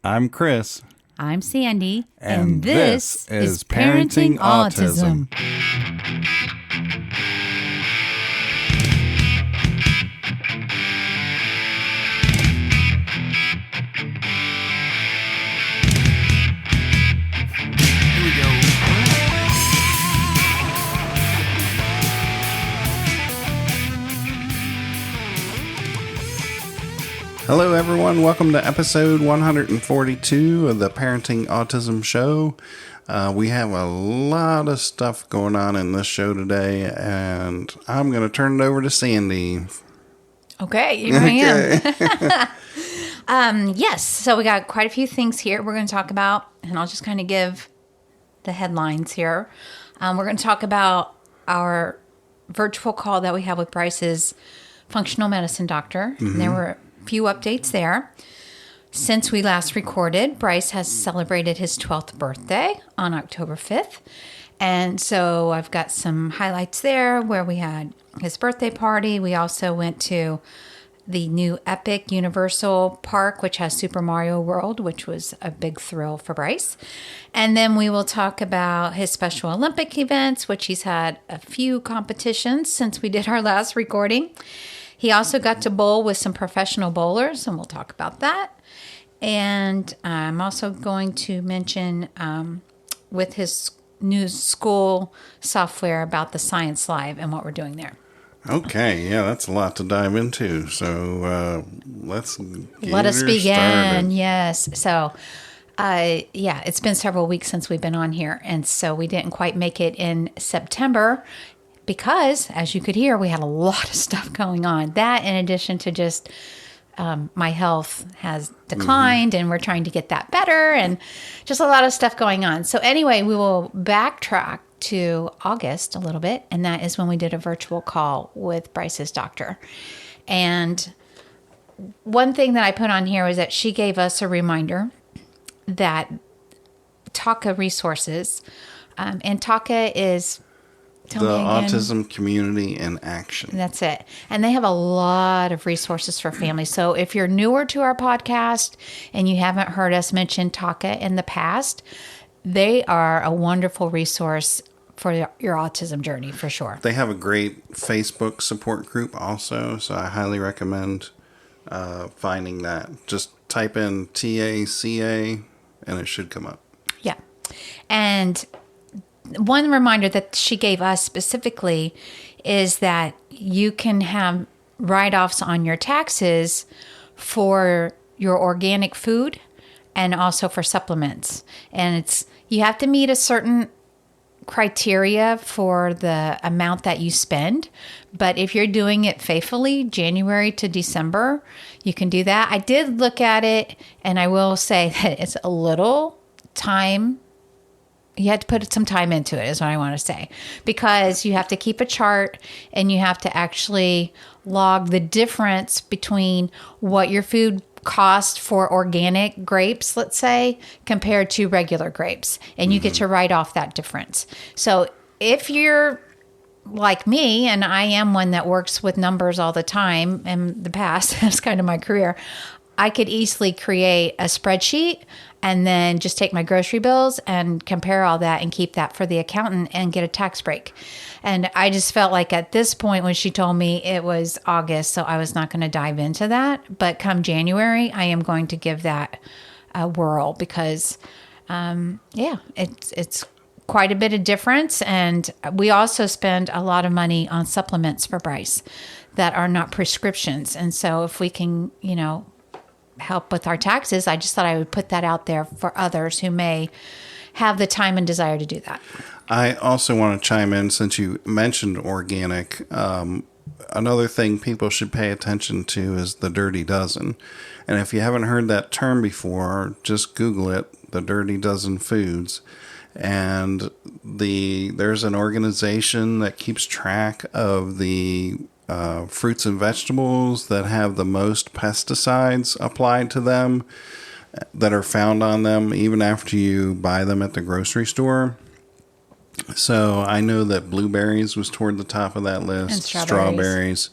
I'm Chris. I'm Sandy. And this is Parenting Autism. Here we go. Hello, everyone. Welcome to episode 142 of the Parenting Autism Show. We have a lot of stuff going on in this show today, and I'm going to turn it over to Sandy. Okay, here I am. Yes, so we got quite a few things here we're going to talk about, and I'll just kind of give the headlines here. We're going to talk about our virtual call that we have with Bryce's functional medicine doctor. Mm-hmm. And there were few updates there. Since we last recorded, Bryce has celebrated his 12th birthday on October 5th. And so I've got some highlights there where we had his birthday party. We also went to the new Epic Universal Park, which has Super Mario World, which was a big thrill for Bryce. And then we will talk about his Special Olympic events, which he's had a few competitions since we did our last recording. He also got to bowl with some professional bowlers, and we'll talk about that. And I'm also going to mention with his new school software about the Science Live and what we're doing there. Okay, yeah, that's a lot to dive into. So let us begin. Started. Yes. So, it's been several weeks since we've been on here, and so we didn't quite make it in September. Because, as you could hear, we had a lot of stuff going on. That, in addition to just my health has declined, and we're trying to get that better, and just a lot of stuff going on. So anyway, we will backtrack to August a little bit, and that is when we did a virtual call with Bryce's doctor. And one thing that I put on here was that she gave us a reminder that TACA resources, and TACA is... The Autism Community in Action. That's it. And they have a lot of resources for families. So if you're newer to our podcast and you haven't heard us mention TACA in the past, they are a wonderful resource for your autism journey, for sure. They have a great Facebook support group also, so I highly recommend finding that. Just type in TACA and it should come up. Yeah. And one reminder that she gave us specifically is that you can have write-offs on your taxes for your organic food and also for supplements. And you have to meet a certain criteria for the amount that you spend. But if you're doing it faithfully, January to December, you can do that. I did look at it, and I will say that it's a little time. You had to put some time into it, is what I want to say, because you have to keep a chart and you have to actually log the difference between what your food cost for organic grapes, let's say, compared to regular grapes. And you get to write off that difference. So if you're like me, and I am one that works with numbers all the time in the past, that's kind of my career, I could easily create a spreadsheet and then just take my grocery bills and compare all that and keep that for the accountant and get a tax break. And I just felt like at this point when she told me it was August, so I was not going to dive into that. But come January, I am going to give that a whirl because, it's quite a bit of difference. And we also spend a lot of money on supplements for Bryce that are not prescriptions. And so if we can, help with our taxes, I just thought I would put that out there for others who may have the time and desire to do that. I also want to chime in since you mentioned organic. Another thing people should pay attention to is the Dirty Dozen. And if you haven't heard that term before, just Google it, the Dirty Dozen Foods. And there's an organization that keeps track of the fruits and vegetables that have the most pesticides applied to them that are found on them even after you buy them at the grocery store. So I know that blueberries was toward the top of that list, and strawberries.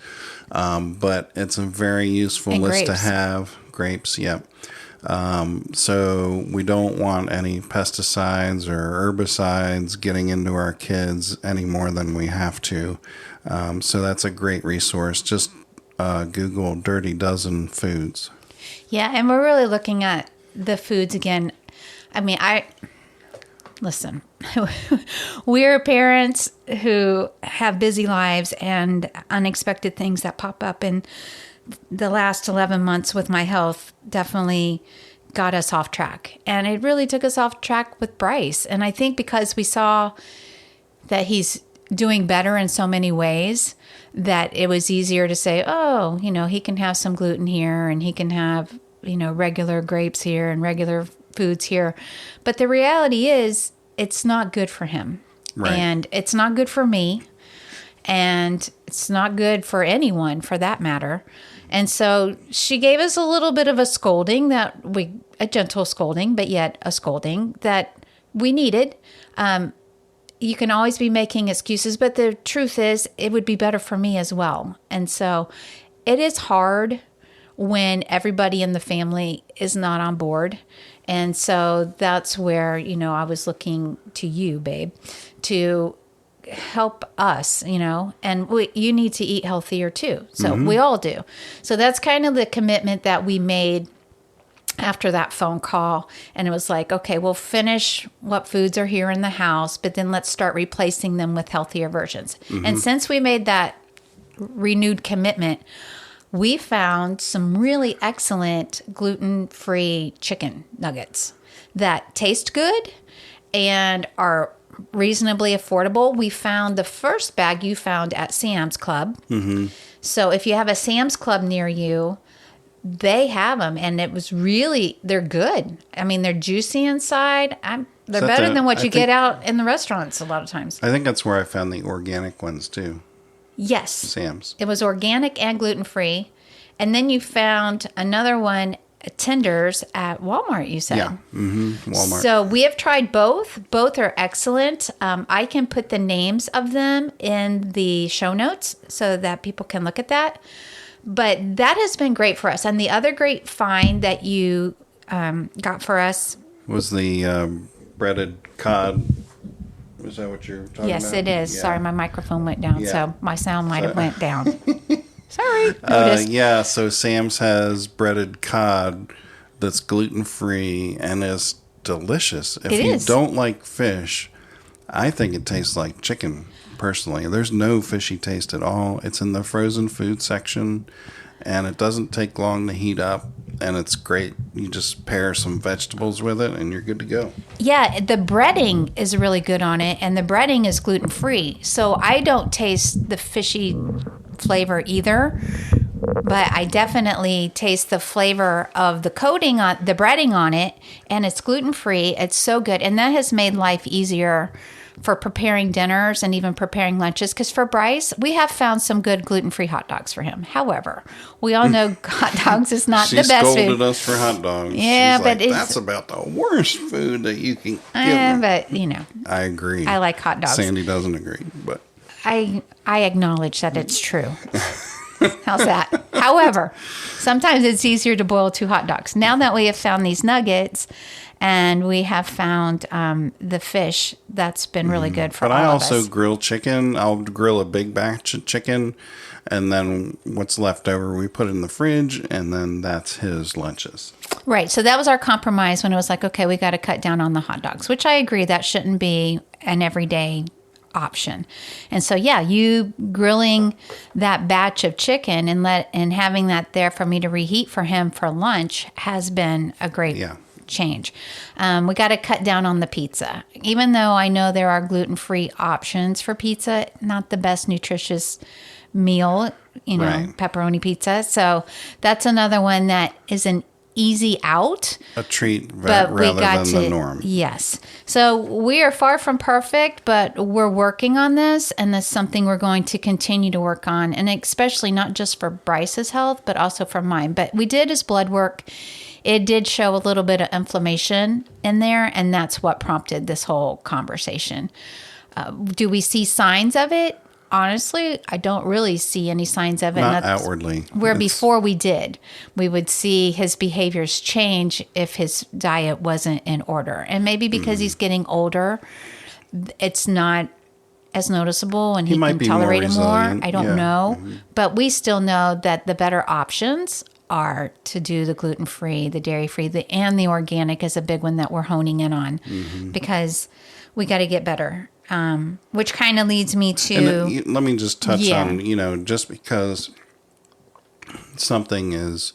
But it's a very useful list to have. Grapes, yep. So we don't want any pesticides or herbicides getting into our kids any more than we have to. So that's a great resource. Just Google Dirty Dozen Foods. Yeah, and we're really looking at the foods again. I mean, listen, we're parents who have busy lives and unexpected things that pop up. And the last 11 months with my health definitely got us off track. And it really took us off track with Bryce. And I think because we saw that he's doing better in so many ways, that it was easier to say, oh, he can have some gluten here and he can have, regular grapes here and regular foods here. But the reality is it's not good for him. Right. And it's not good for me. And it's not good for anyone for that matter. And so she gave us a little bit of a scolding a gentle scolding, but yet a scolding that we needed. You can always be making excuses, but the truth is it would be better for me as well. And so it is hard when everybody in the family is not on board. And so that's where, I was looking to you, babe, to help us, and you need to eat healthier too. So we all do. So that's kind of the commitment that we made after that phone call. And it was like, okay, we'll finish what foods are here in the house, but then let's start replacing them with healthier versions. And since we made that renewed commitment, we found some really excellent gluten-free chicken nuggets that taste good and are reasonably affordable. We found the first bag you found at Sam's Club. So if you have a Sam's Club near you, they have them, and they're good. I mean, they're juicy inside. They're better than what you get out in the restaurants a lot of times. I think that's where I found the organic ones too. Yes. Sam's. It was organic and gluten-free. And then you found another one, tenders, at Walmart, you said. Yeah. Walmart. So we have tried both. Both are excellent. I can put the names of them in the show notes so that people can look at that. But that has been great for us. And the other great find that you got for us was the breaded cod. Is that what you're talking about? Yes, it is. Yeah. Sorry, my microphone went down, so my sound might have went down. Sorry. So Sam's has breaded cod that's gluten-free and is delicious. If you don't like fish, I think it tastes like chicken, personally. There's no fishy taste at all. It's in the frozen food section, and it doesn't take long to heat up, and it's great. You just pair some vegetables with it, and you're good to go. Yeah, the breading is really good on it, and the breading is gluten-free. So I don't taste the fishy flavor either, but I definitely taste the flavor of the coating on the breading on it, and it's gluten-free. It's so good, and that has made life easier for preparing dinners and even preparing lunches. Because for Bryce, we have found some good gluten-free hot dogs for him. However, we all know hot dogs is not the best food. She scolded us for hot dogs. Yeah, she's but like, that's about the worst food that you can give. But I agree. I like hot dogs. Sandy doesn't agree, but I acknowledge that it's true. How's that? However, sometimes it's easier to boil 2 hot dogs. Now that we have found these nuggets and we have found the fish, that's been really good for all of us. But I also grill chicken. I'll grill a big batch of chicken, and then what's left over we put in the fridge, and then that's his lunches. Right. So that was our compromise when it was like, okay, we got to cut down on the hot dogs, which I agree that shouldn't be an everyday option. And so, yeah, you grilling that batch of chicken and having that there for me to reheat for him for lunch has been a great change. We got to cut down on the pizza. Even though I know there are gluten-free options for pizza, not the best nutritious meal, pepperoni pizza. So that's another one that is an easy out. A treat rather than the norm. Yes. So we are far from perfect, but we're working on this, and that's something we're going to continue to work on, and especially not just for Bryce's health, but also for mine. But we did his blood work. It did show a little bit of inflammation in there, and that's what prompted this whole conversation. Do we see signs of it? honestly, I don't really see any signs of it. Not outwardly. Where before we did, we would see his behaviors change if his diet wasn't in order. And maybe because he's getting older, it's not as noticeable and he might can be more tolerate it more. resilient. I don't Yeah. know. But we still know that the better options are to do the gluten-free, the dairy-free, and the organic is a big one that we're honing in on because we got to get better. Which kind of leads me to... And let me just touch on, just because something is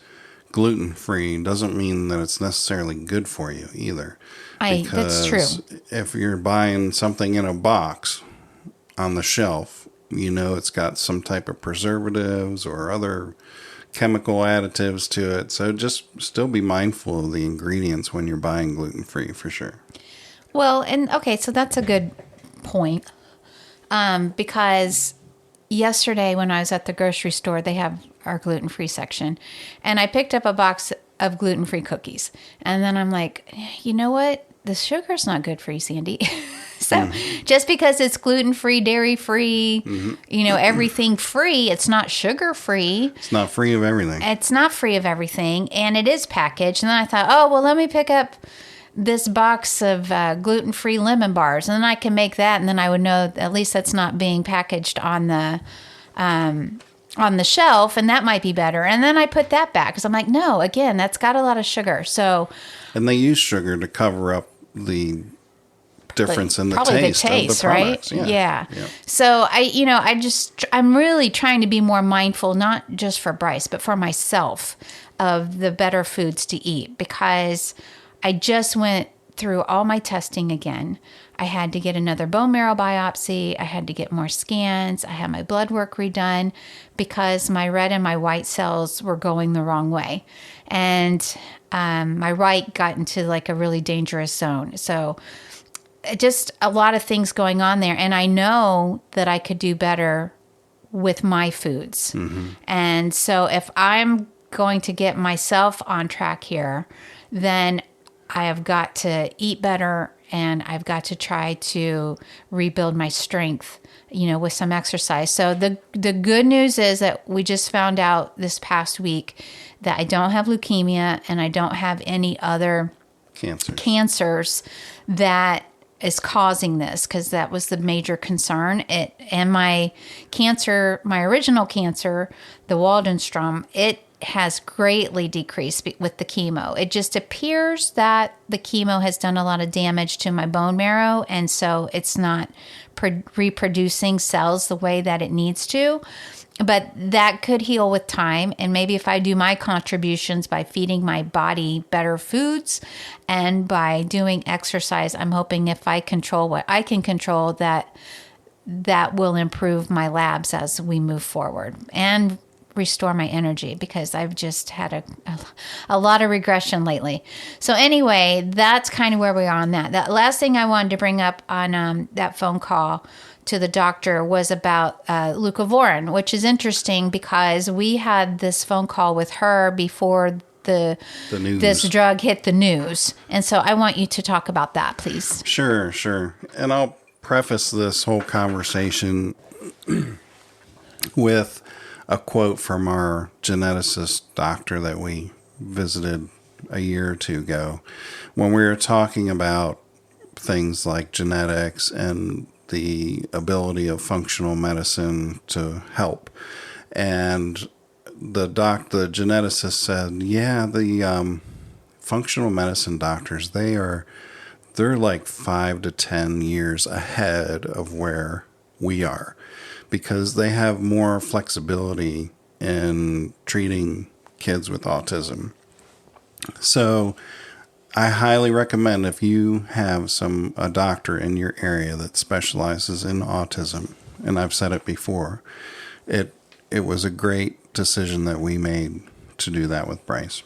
gluten-free doesn't mean that it's necessarily good for you either. That's true. If you're buying something in a box on the shelf, it's got some type of preservatives or other chemical additives to it. So just still be mindful of the ingredients when you're buying gluten-free for sure. Well, and okay, so that's a good point. Because yesterday when I was at the grocery store, they have our gluten-free section, and I picked up a box of gluten-free cookies. And then I'm like, you know what? The sugar's not good for you, Sandy. So just because it's gluten-free, dairy-free, everything free, it's not sugar-free. It's not free of everything. It's not free of everything, and it is packaged. And then I thought, oh, well, let me pick up this box of gluten-free lemon bars, and then I can make that, and then I would know at least that's not being packaged on the shelf, and that might be better. And then I put that back because I'm like, no, again, that's got a lot of sugar. So, and they use sugar to cover up the difference in the probably taste, the taste, of the products. Right? Yeah. So I'm really trying to be more mindful, not just for Bryce, but for myself, of the better foods to eat, because I just went through all my testing again. I had to get another bone marrow biopsy. I had to get more scans. I had my blood work redone because my red and my white cells were going the wrong way. And my white got into like a really dangerous zone. So just a lot of things going on there. And I know that I could do better with my foods. And so if I'm going to get myself on track here, then I have got to eat better, and I've got to try to rebuild my strength, with some exercise. So the good news is that we just found out this past week that I don't have leukemia and I don't have any other cancers that is causing this, because that was the major concern. And my original cancer, the Waldenstrom, it has greatly decreased with the chemo. It just appears that the chemo has done a lot of damage to my bone marrow, and so it's not reproducing cells the way that it needs to. But that could heal with time, and maybe if I do my contributions by feeding my body better foods and by doing exercise, I'm hoping if I control what I can control, that will improve my labs as we move forward and restore my energy, because I've just had a lot of regression lately. So anyway, that's kind of where we are on that. That last thing I wanted to bring up on that phone call to the doctor was about Leucovorin, which is interesting because we had this phone call with her before this drug hit the news. And so I want you to talk about that, please. Sure. And I'll preface this whole conversation with a quote from our geneticist doctor that we visited a year or two ago, when we were talking about things like genetics and the ability of functional medicine to help. And the geneticist said, the functional medicine doctors, they're like 5 to 10 years ahead of where we are, because they have more flexibility in treating kids with autism. So I highly recommend, if you have a doctor in your area that specializes in autism, and I've said it before, it was a great decision that we made to do that with Bryce.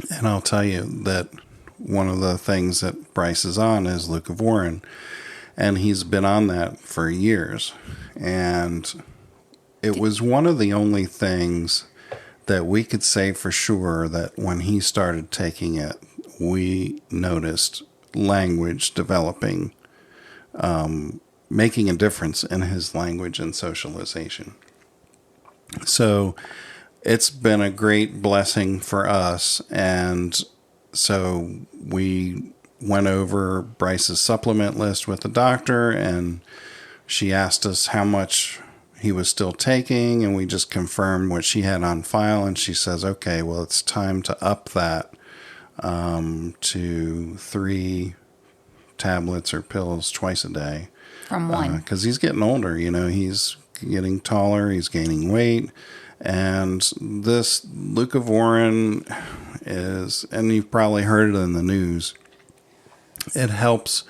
And I'll tell you that one of the things that Bryce is on is Leucovorin, and he's been on that for years. And it was one of the only things that we could say for sure that when he started taking it, we noticed language developing making a difference in his language and socialization. So it's been a great blessing for us. And so we went over Bryce's supplement list with the doctor, and she asked us how much he was still taking, and we just confirmed what she had on file. And she says, okay, well, it's time to up that to 3 tablets or pills twice a day. From 1. Because he's getting older, he's getting taller, he's gaining weight. And this Leucovorin is, and you've probably heard it in the news, it helps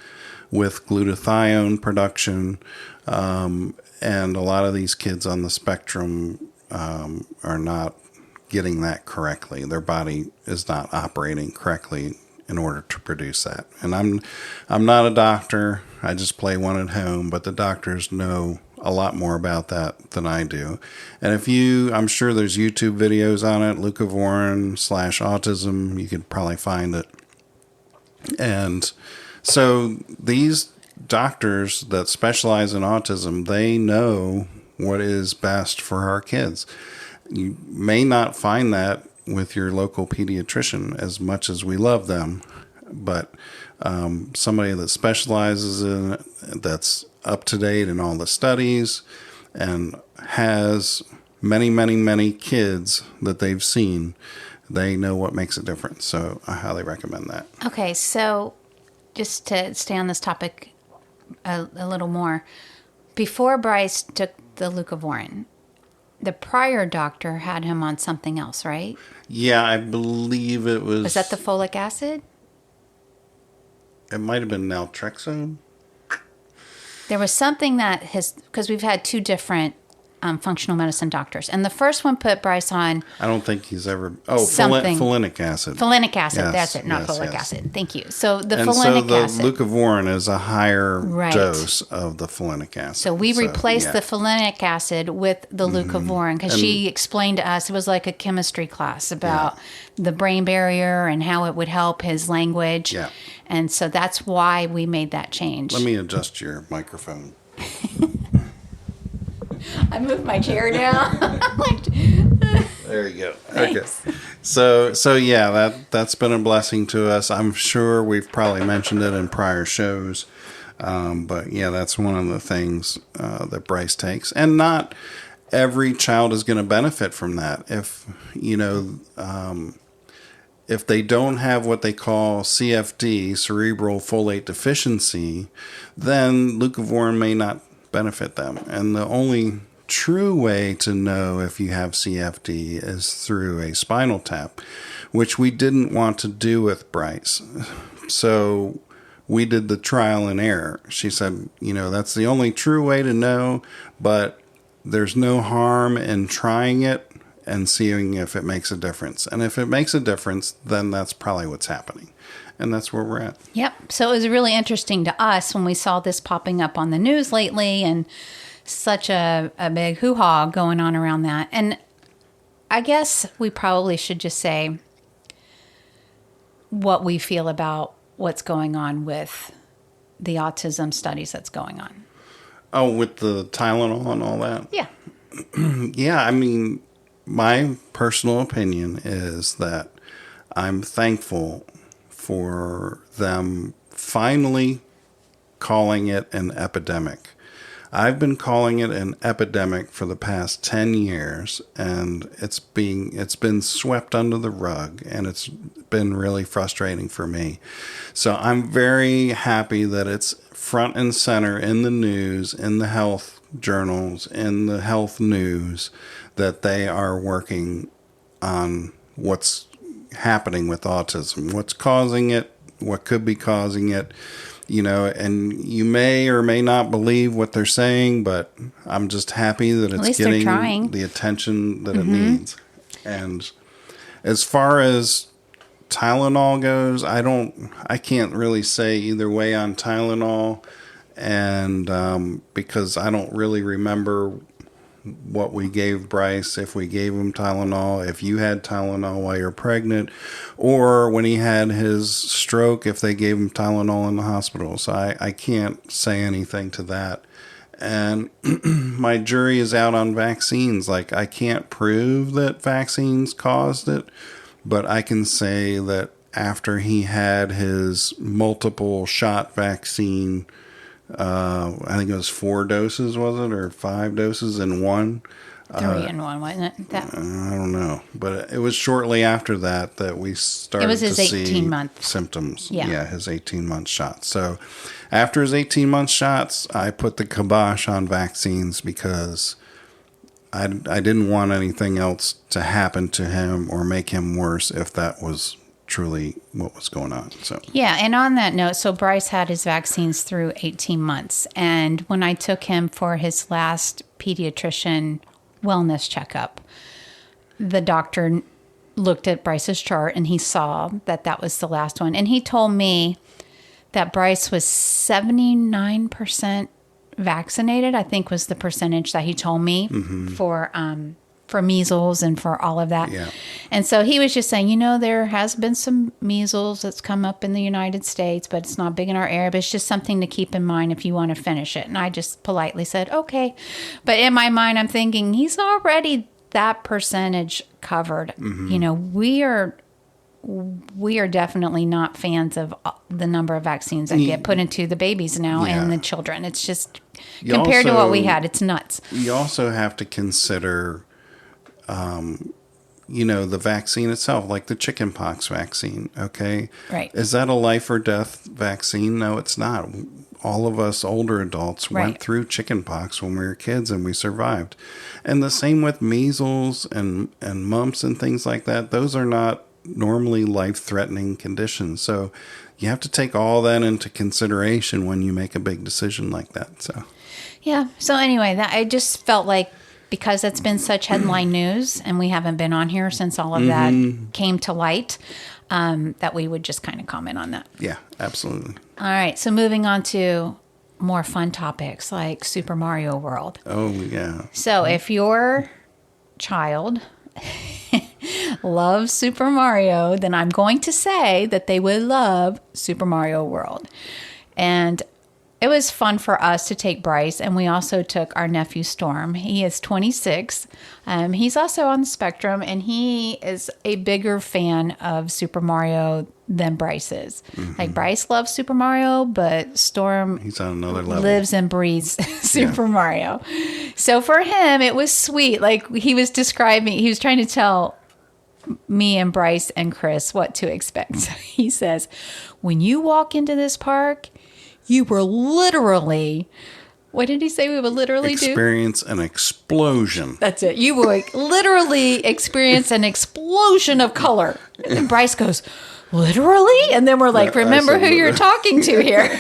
with glutathione production. And a lot of these kids on the spectrum are not getting that correctly. Their body is not operating correctly in order to produce that. And I'm not a doctor. I just play one at home, but the doctors know a lot more about that than I do. And I'm sure there's YouTube videos on it, Leucovorin/autism. You could probably find it. And so these doctors that specialize in autism, they know what is best for our kids. You may not find that with your local pediatrician as much as we love them, but somebody that specializes in it, that's up to date in all the studies and has many, many, many kids that they've seen, they know what makes a difference. So I highly recommend that. Okay, so just to stay on this topic a little more, before Bryce took the Leucovorin, the prior doctor had him on something else, right? Yeah, I believe it was... Was that the folic acid? It might have been naltrexone. There was something that because we've had 2 different functional medicine doctors. And the first one put Bryce on... I don't think he's ever... something. Folinic acid. Folinic acid, Yes, that's it, not yes, folic yes. acid. Thank you. So the and folinic so the acid. Leucovorin is a higher Right. dose of the folinic acid. So we replaced the folinic acid with the Leucovorin because she explained to us, it was like a chemistry class about the brain barrier and how it would help his language. Yeah. And so that's why we made that change. Let me adjust your microphone. I moved my chair down. There you go. Thanks. Okay. So yeah, that's been a blessing to us. I'm sure we've probably mentioned it in prior shows. But yeah, that's one of the things that Bryce takes. And not every child is going to benefit from that. If they don't have what they call CFD, cerebral folate deficiency, then Leucovorin may not benefit them. And the only true way to know if you have CFD is through a spinal tap, which we didn't want to do with Bryce. So we did the trial and error. She said, that's the only true way to know, but there's no harm in trying it and seeing if it makes a difference. And if it makes a difference, then that's probably what's happening. And that's where we're at. Yep. So it was really interesting to us when we saw this popping up on the news lately and such a big hoo-ha going on around that. And I guess we probably should just say what we feel about what's going on with the autism studies that's going on. Oh, with the Tylenol and all that? Yeah. Yeah, I mean, my personal opinion is that I'm thankful for them finally calling it an epidemic. I've been calling it an epidemic for the past 10 years, and it's been swept under the rug, and it's been really frustrating for me. So I'm very happy that it's front and center in the news, in the health journals, in the health news, that they are working on what's happening with autism, what's causing it, what could be causing it, and you may or may not believe what they're saying, but I'm just happy that it's getting the attention that it needs. And as far as Tylenol goes, I can't really say either way on Tylenol, and because I don't really remember what we gave Bryce, if we gave him Tylenol, if you had Tylenol while you're pregnant, or when he had his stroke, if they gave him Tylenol in the hospital. So I can't say anything to that. And my jury is out on vaccines. Like, I can't prove that vaccines caused it, but I can say that after he had his multiple shot vaccine, I think it was 4 doses, was it? Or 5 doses in one? 3 in one, wasn't it? I don't know. But it was shortly after that we started to see... It was his 18-month symptoms. Yeah, his 18-month shot. So after his 18-month shots, I put the kibosh on vaccines because I didn't want anything else to happen to him or make him worse if that was truly what was going on. So yeah, and on that note, so Bryce had his vaccines through 18 months, and when I took him for his last pediatrician wellness checkup, the doctor looked at Bryce's chart and he saw that was the last one, and he told me that Bryce was 79% vaccinated, I think was the percentage that he told me for measles and for all of that. Yeah. And so he was just saying, there has been some measles that's come up in the United States, but it's not big in our area. But it's just something to keep in mind if you want to finish it. And I just politely said, okay. But in my mind, I'm thinking he's already that percentage covered. We are definitely not fans of the number of vaccines that get put into the babies now and the children. It's just, compared to what we had, it's nuts. You also have to consider... the vaccine itself, like the chickenpox vaccine, okay? Right. Is that a life or death vaccine? No, it's not. All of us older adults went through chickenpox when we were kids and we survived. And the same with measles and mumps and things like that. Those are not normally life-threatening conditions. So you have to take all that into consideration when you make a big decision like that. So yeah. So anyway, I just felt like, because it's been such headline news and we haven't been on here since all of that came to light, that we would just kind of comment on that. Yeah, absolutely. All right. So moving on to more fun topics like Super Mario World. Oh, yeah. So if your child loves Super Mario, then I'm going to say that they would love Super Mario World. And it was fun for us to take Bryce, and we also took our nephew Storm. He is 26. He's also on the spectrum, and he is a bigger fan of Super Mario than Bryce is. Like, Bryce loves Super Mario, but Storm he's on another level. Lives and breathes Super Mario. So for him, it was sweet. Like, he was trying to tell me and Bryce and Chris what to expect. So he says, when you walk into this park, you were literally, what did he say we would literally experience an explosion. That's it. You would literally experience an explosion of color. And Bryce goes, literally? And then we're like, remember who you're talking to here.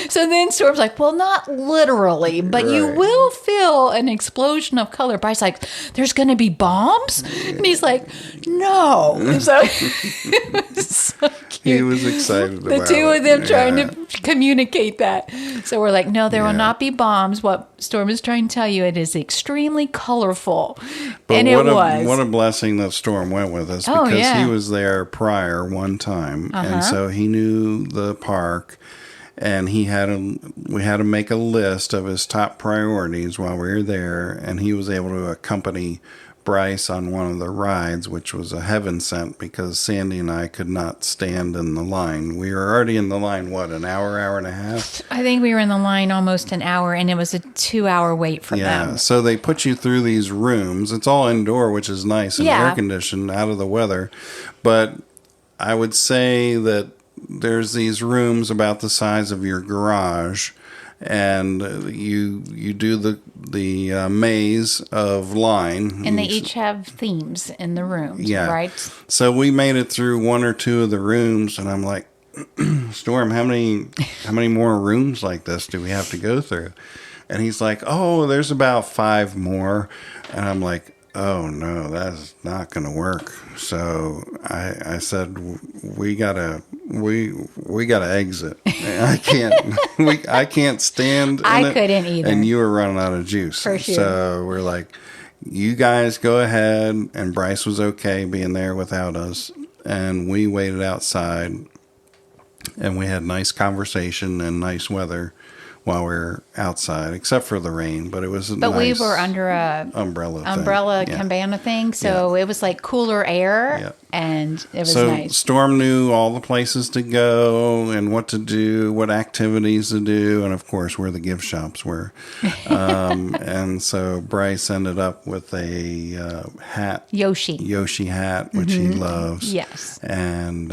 So then Storm's like, well, not literally, but you will feel an explosion of color. Bryce's like, there's going to be bombs? And he's like, no. And so it was so cute. He was excited about it. The two of them trying to communicate that. So we're like, no, there will not be bombs. What Storm is trying to tell you, it is extremely colorful. But and it was. What a blessing that Storm went with us, because he was there prior one time. And so he knew the park. And we had to make a list of his top priorities while we were there, and he was able to accompany Bryce on one of the rides, which was a heaven sent because Sandy and I could not stand in the line. We were already in the line, an hour and a half? I think we were in the line almost an hour, and it was a 2-hour wait for them. Yeah, so they put you through these rooms. It's all indoor, which is nice and air conditioned, out of the weather. But I would say that there's these rooms about the size of your garage, and you do the maze of line. And they each have themes in the rooms, right? So we made it through one or two of the rooms, and I'm like, Storm, how many more rooms like this do we have to go through? And he's like, oh, there's about 5 more. And I'm like, oh no, that's not going to work. So I said, we gotta exit. I can't, I can't stand in I it. couldn't either. And you were running out of juice. For sure. So we're like, you guys go ahead. And Bryce was okay being there without us. And we waited outside and we had nice conversation and nice weather while we were outside, except for the rain, but it was But nice. we were under a umbrella thing. cabana thing, so it was like cooler air, and it was nice. Storm knew all the places to go and what to do, what activities to do, and of course where the gift shops were. And so Bryce ended up with a hat, Yoshi hat, which he loves. Yes, and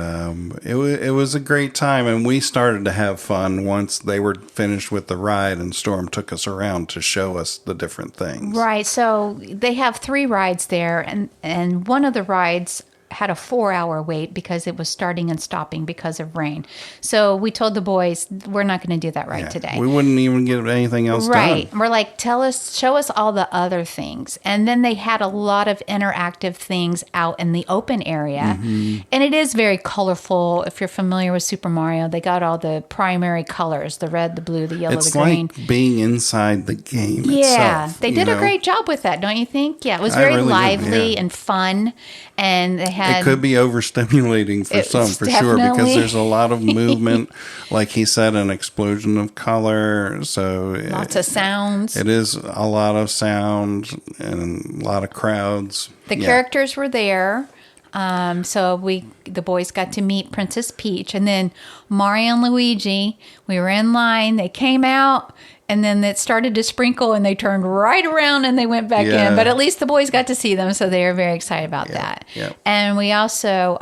it was a great time, and we started to have fun once they were finished with the ride, and Storm took us around to show us the different things. Right. So they have 3 rides there, and one of the rides had a 4-hour wait because it was starting and stopping because of rain. So we told the boys, we're not going to do that ride today. We wouldn't even get anything else done. done. We're like, show us all the other things. And then they had a lot of interactive things out in the open area. Mm-hmm. And it is very colorful. If you're familiar with Super Mario, they got all the primary colors, the red, the blue, the yellow, the green. It's like being inside the game itself. They did a great job with that, don't you think? Yeah, it was very lively and fun. And they had... It could be overstimulating for some, for sure, because there's a lot of movement. Like he said, an explosion of color. So lots of sounds. It is a lot of sound and a lot of crowds. The characters were there. So the boys got to meet Princess Peach, and then Mario and Luigi. We were in line. They came out. And then it started to sprinkle, and they turned right around and they went back in. But at least the boys got to see them, so they were very excited about that. Yeah. And we also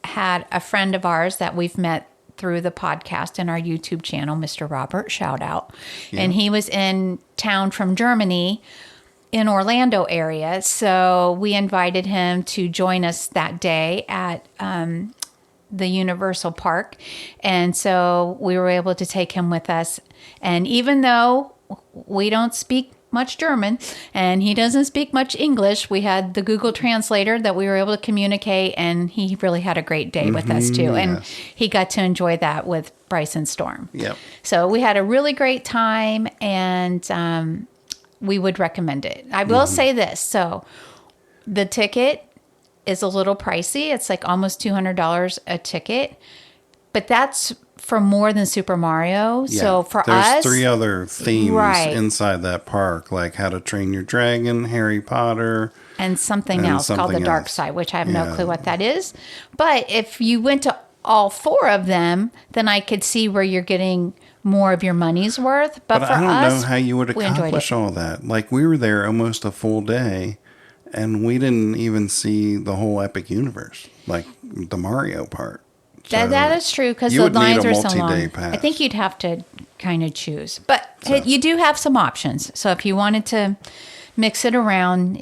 had a friend of ours that we've met through the podcast and our YouTube channel, Mr. Robert, shout out. Yeah. And he was in town from Germany in Orlando area. So we invited him to join us that day at the Universal Park. And so we were able to take him with us. And even though we don't speak much German and he doesn't speak much English, we had the Google Translator that we were able to communicate, and he really had a great day with us too. And he got to enjoy that with Bryce and Storm. Yep. So we had a really great time, and we would recommend it. I will say this. So the ticket is a little pricey. It's like almost $200 a ticket, but that's for more than Super Mario. Yeah. So for there's 3 other themes inside that park, like How to Train Your Dragon, Harry Potter, and something else called The Dark Side, which I have no clue what that is. But if you went to all 4 of them, then I could see where you're getting more of your money's worth. But for I don't us, know how you would accomplish all that. Like, we were there almost a full day, and we didn't even see the whole Epic Universe, like the Mario part. So that is true, because the lines are so long. Pass. I think you'd have to kind of choose. But you do have some options. So if you wanted to mix it around,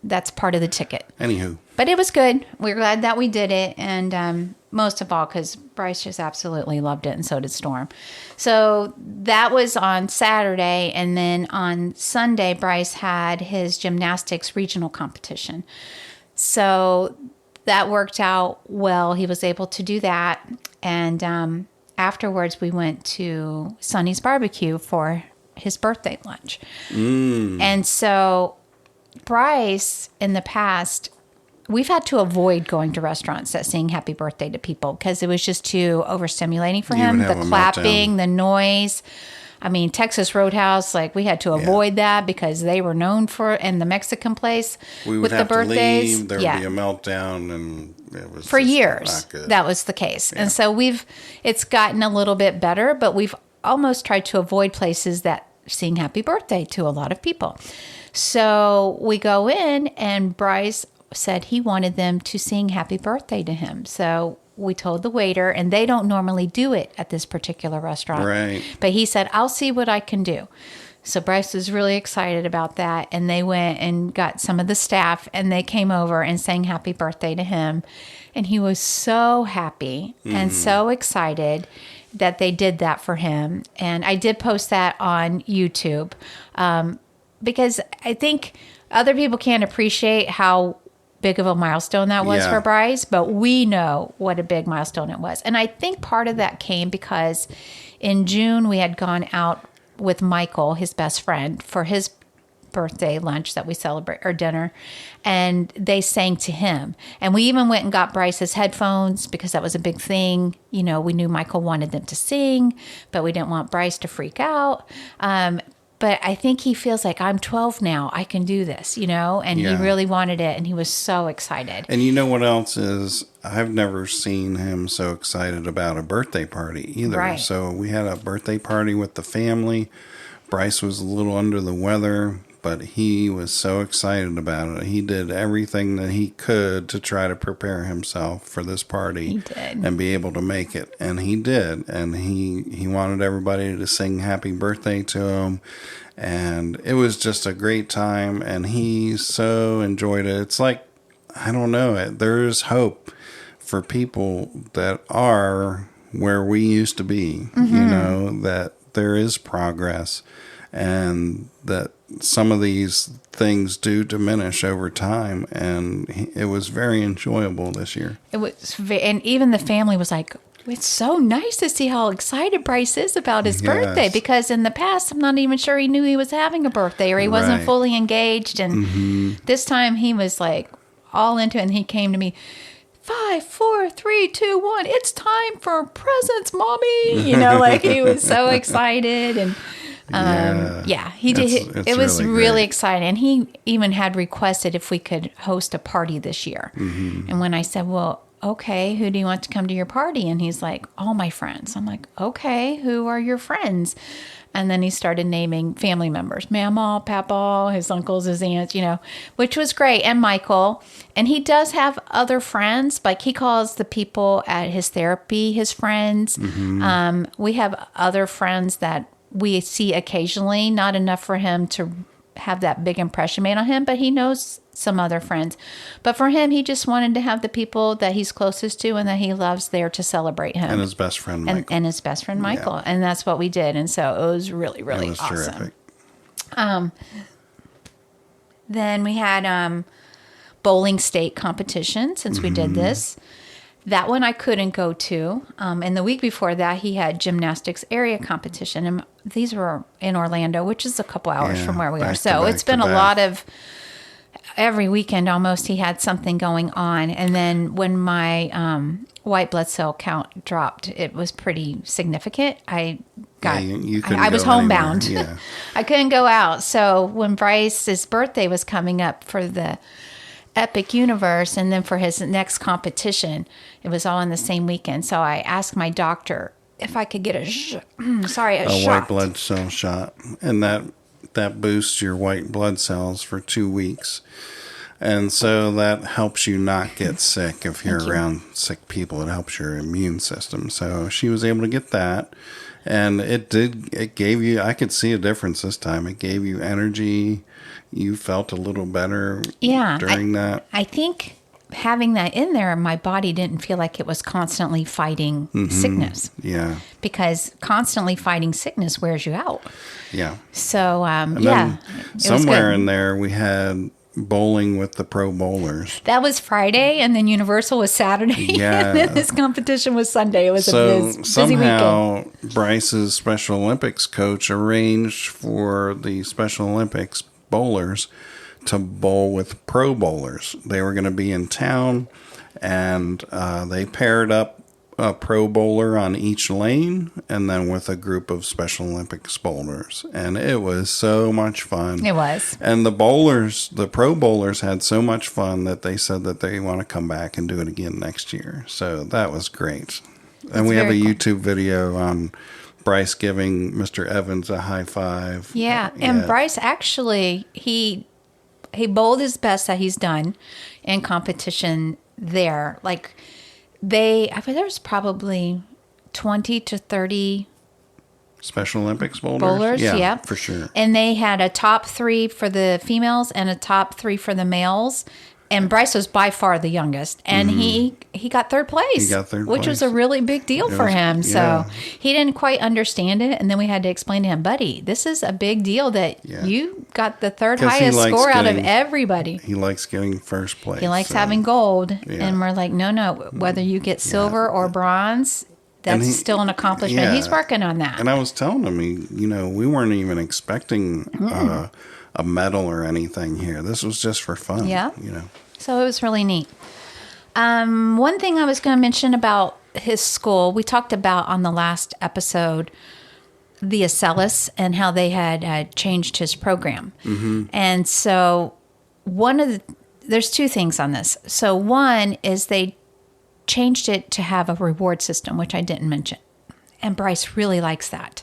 that's part of the ticket. Anywho. But it was good. We're glad that we did it. And most of all, because Bryce just absolutely loved it, and so did Storm. So that was on Saturday. And then on Sunday, Bryce had his gymnastics regional competition. So that worked out well. He was able to do that. And afterwards, we went to Sonny's Barbecue for his birthday lunch. And so Bryce, in the past, we've had to avoid going to restaurants that sing happy birthday to people because it was just too overstimulating for him. The clapping, the noise. I mean, Texas Roadhouse, like we had to avoid that because they were known for, and the Mexican place with the birthdays. To leave, there would be a meltdown, and it was for years that was the case. And so it's gotten a little bit better, but we've almost tried to avoid places that sing happy birthday to a lot of people. So we go in, and Bryce said he wanted them to sing happy birthday to him. So we told the waiter, and they don't normally do it at this particular restaurant. Right. But he said, I'll see what I can do. So Bryce was really excited about that. And they went and got some of the staff, and they came over and sang happy birthday to him. And he was so happy and so excited that they did that for him. And I did post that on YouTube because I think other people can't appreciate how big of a milestone that was for Bryce, but we know what a big milestone it was. And I think part of that came because in June we had gone out with Michael, his best friend, for his birthday lunch that we celebrate, or dinner, and they sang to him. And we even went and got Bryce's headphones because that was a big thing. You know, we knew Michael wanted them to sing, but we didn't want Bryce to freak out. But I think he feels like, I'm 12 now, I can do this, you know, and he really wanted it, and he was so excited. And you know what else is? I've never seen him so excited about a birthday party either. Right. So we had a birthday party with the family. Bryce was a little under the weather, but he was so excited about it. He did everything that he could to try to prepare himself for this party. He did. And be able to make it. And he did. And he wanted everybody to sing happy birthday to him. And it was just a great time. And he so enjoyed it. It's like, I don't know, there's hope for people that are where we used to be. You know, that there is progress. And that some of these things do diminish over time, and it was very enjoyable this year. It was, and even the family was like, it's so nice to see how excited Bryce is about his birthday, because in the past, I'm not even sure he knew he was having a birthday, or he wasn't fully engaged. And this time he was like all into it, and he came to me, 5, 4, 3, 2, 1. It's time for presents, mommy. You know, like he was so excited. And he did. It was really exciting. And he even had requested if we could host a party this year. And when I said, well, okay, who do you want to come to your party? And he's like, all my friends. I'm like, okay, who are your friends? And then he started naming family members, Mama, Papa, his uncles, his aunts, you know, which was great. And Michael. And he does have other friends. Like he calls the people at his therapy his friends. We have other friends that we see occasionally, not enough for him to have that big impression made on him, but he knows some other friends. But for him, he just wanted to have the people that he's closest to and that he loves there to celebrate him. And his best friend, Michael. And his best friend, Michael. Yeah. And that's what we did. And so it was really, really awesome. Terrific. Then we had bowling state competition since we did this. That one I couldn't go to. And the week before that, he had gymnastics area competition. And these were in Orlando, which is a couple hours from where we are. So it's been a lot of, every weekend almost, he had something going on. And then when my white blood cell count dropped, it was pretty significant. I was homebound. Yeah. I couldn't go out. So when Bryce's birthday was coming up for the Epic Universe, and then for his next competition, it was all in the same weekend. So I asked my doctor if I could get a shot. White blood cell shot, and that boosts your white blood cells for 2 weeks, and so that helps you not get sick. If you're around sick people, it helps your immune system. So she was able to get that, and it gave you, I could see a difference this time. It gave you energy. You felt a little better during that. I think having that in there, my body didn't feel like it was constantly fighting sickness. Yeah. Because constantly fighting sickness wears you out. Yeah. So, somewhere in there, we had bowling with the pro bowlers. That was Friday, and then Universal was Saturday. Yeah. And then this competition was Sunday. It was a busy somehow weekend. Bryce's Special Olympics coach arranged for the Special Olympics bowlers to bowl with pro bowlers. They were going to be in town, and they paired up a pro bowler on each lane, and then with a group of Special Olympics bowlers. And it was so much fun. It was. And the pro bowlers had so much fun that they said that they want to come back and do it again next year. So that was great. And we have a YouTube video on Bryce giving Mr. Evans a high five. Yeah, and Bryce actually, he bowled his best that he's done in competition there. Like there was probably 20 to 30 Special Olympics bowlers. Yeah, for sure. And they had a top 3 for the females and a top 3 for the males. And Bryce was by far the youngest, and he got third place. He got third which place. was a really big deal for him. Yeah. So he didn't quite understand it, and then we had to explain to him, buddy, this is a big deal that you got the third 'Cause he highest likes score out of getting- everybody. He likes getting first place. He likes so- having gold, Yeah. and we're like, no, whether you get silver or bronze, that's he- still an accomplishment. yeah. He's working on that. And I was telling him, we weren't even expecting a medal or anything here. This was just for fun. Yeah. So it was really neat. One thing I was going to mention about his school, we talked about on the last episode, the Acellus and how they had changed his program. And so there's two things on this. So one is they changed it to have a reward system, which I didn't mention. And Bryce really likes that.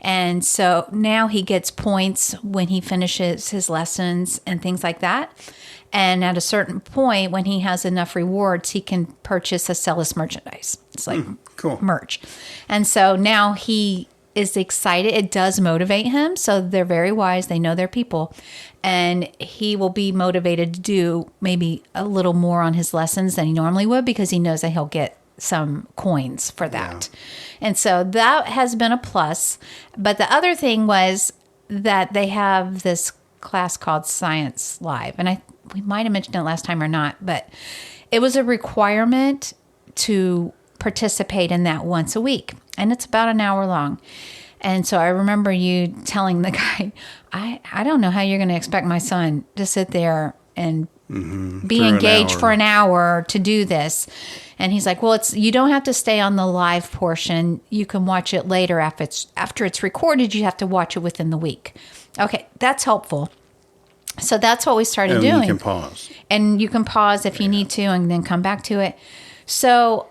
And so now he gets points when he finishes his lessons and things like that. And at a certain point, when he has enough rewards, he can purchase Acellus merchandise. It's like cool. merch. And so now he is excited. It does motivate him. So they're very wise. They know their people. And he will be motivated to do maybe a little more on his lessons than he normally would, because he knows that he'll get some coins for that. And so that has been a plus. But the other thing was that they have this class called Science Live. And we might have mentioned it last time or not, but it was a requirement to participate in that once a week. And it's about an hour long. And so I remember you telling the guy, I don't know how you're going to expect my son to sit there and be engaged for an hour to do this. And he's like, well, you don't have to stay on the live portion. You can watch it later after it's recorded. You have to watch it within the week. Okay, that's helpful. So that's what we started doing. You can pause. And you can pause if you need to and then come back to it. So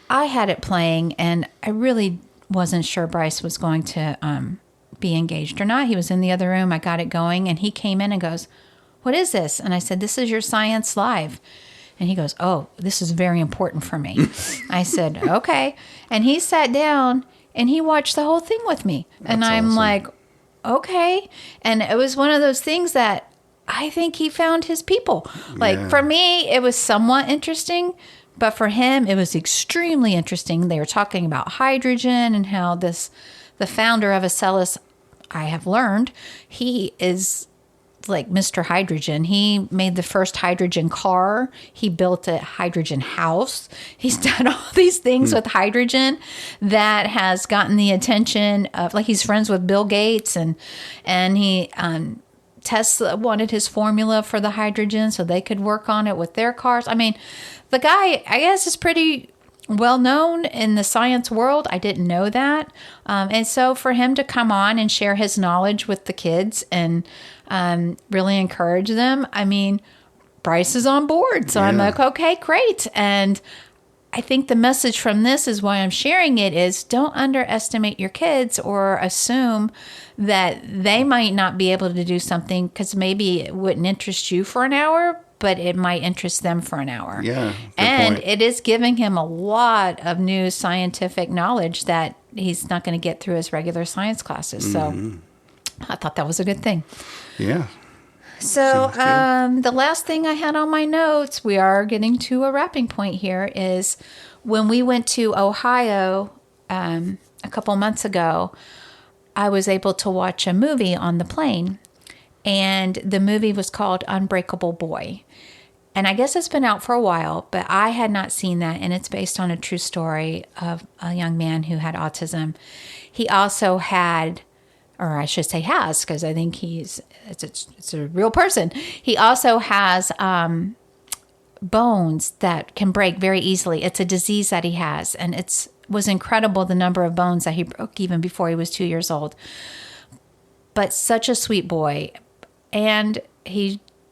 I had it playing, and I really wasn't sure Bryce was going to be engaged or not. He was in the other room. I got it going, and he came in and goes, what is this? And I said, this is your Science Live. And he goes, oh, this is very important for me. I said, okay. And he sat down, and he watched the whole thing with me. And I'm awesome. like, okay. And it was one of those things that I think he found his people. Like, for me, it was somewhat interesting. But for him, it was extremely interesting. They were talking about hydrogen and how the founder of Acellus, I have learned, he is like Mr. Hydrogen. He made the first hydrogen car. He built a hydrogen house. He's done all these things with hydrogen that has gotten the attention of, like, he's friends with Bill Gates, and he Tesla wanted his formula for the hydrogen so they could work on it with their cars. I mean, the guy, I guess, is pretty well known in the science world. I didn't know that. And so for him to come on and share his knowledge with the kids and really encourage them, I mean, Bryce is on board. So I'm like, okay, great. And I think the message from this is why I'm sharing it is don't underestimate your kids or assume that they might not be able to do something because maybe it wouldn't interest you for an hour, but it might interest them for an hour. Yeah. And point. it is giving him a lot of new scientific knowledge that he's not going to get through his regular science classes. So I thought that was a good thing. Yeah. So the last thing I had on my notes, we are getting to a wrapping point here, is when we went to Ohio a couple months ago, I was able to watch a movie on the plane. And the movie was called Unbreakable Boy. And I guess it's been out for a while, but I had not seen that. And it's based on a true story of a young man who had autism. He also had, or I should say has, because I think it's a real person. He also has bones that can break very easily. It's a disease that he has. And it was incredible the number of bones that he broke even before he was 2 years old. But such a sweet boy. And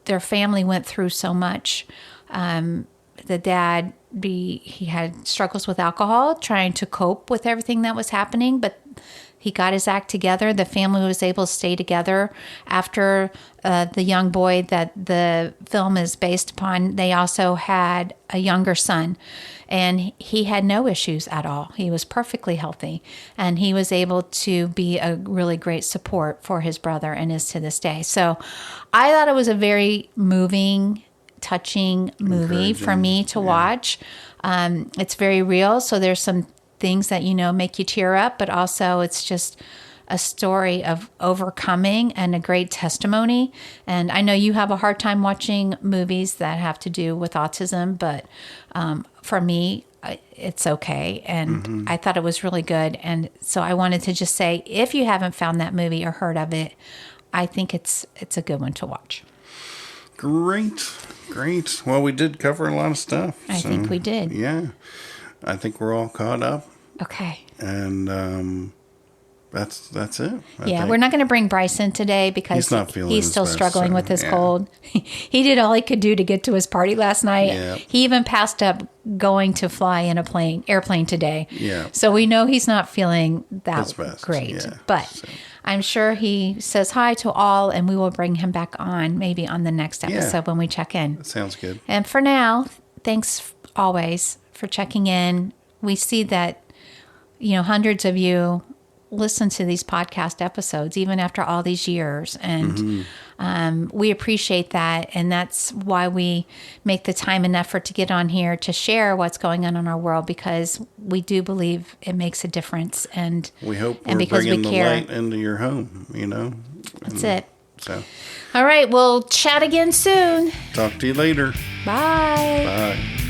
their family went through so much. The dad, he had struggles with alcohol, trying to cope with everything that was happening, but he got his act together. The family was able to stay together after the young boy that the film is based upon. They also had a younger son, and he had no issues at all. He was perfectly healthy, and he was able to be a really great support for his brother and is to this day. So I thought it was a very moving touching movie for me to watch. It's very real. So there's some things that, make you tear up, but also it's just a story of overcoming and a great testimony. And I know you have a hard time watching movies that have to do with autism, but for me, it's okay. And I thought it was really good. And so I wanted to just say, if you haven't found that movie or heard of it, I think it's a good one to watch. Great. Well, we did cover a lot of stuff. I think we did. Yeah. I think we're all caught up. Okay. And that's it. I Yeah, think. we're not going to bring Bryce in today because he's still struggling with his cold. He did all he could do to get to his party last night. Yeah. He even passed up going to fly in a airplane today. Yeah. So we know he's not feeling that great. Yeah. But I'm sure he says hi to all, and we will bring him back on maybe on the next episode when we check in. That sounds good. And for now, thanks always for checking in. We see that, hundreds of you listen to these podcast episodes even after all these years, and we appreciate that, and that's why we make the time and effort to get on here to share what's going on in our world, because we do believe it makes a difference, and we hope and we're because bringing we the care. light into your home. That's it. So, all right, we'll chat again soon. talk to you later. Bye. Bye.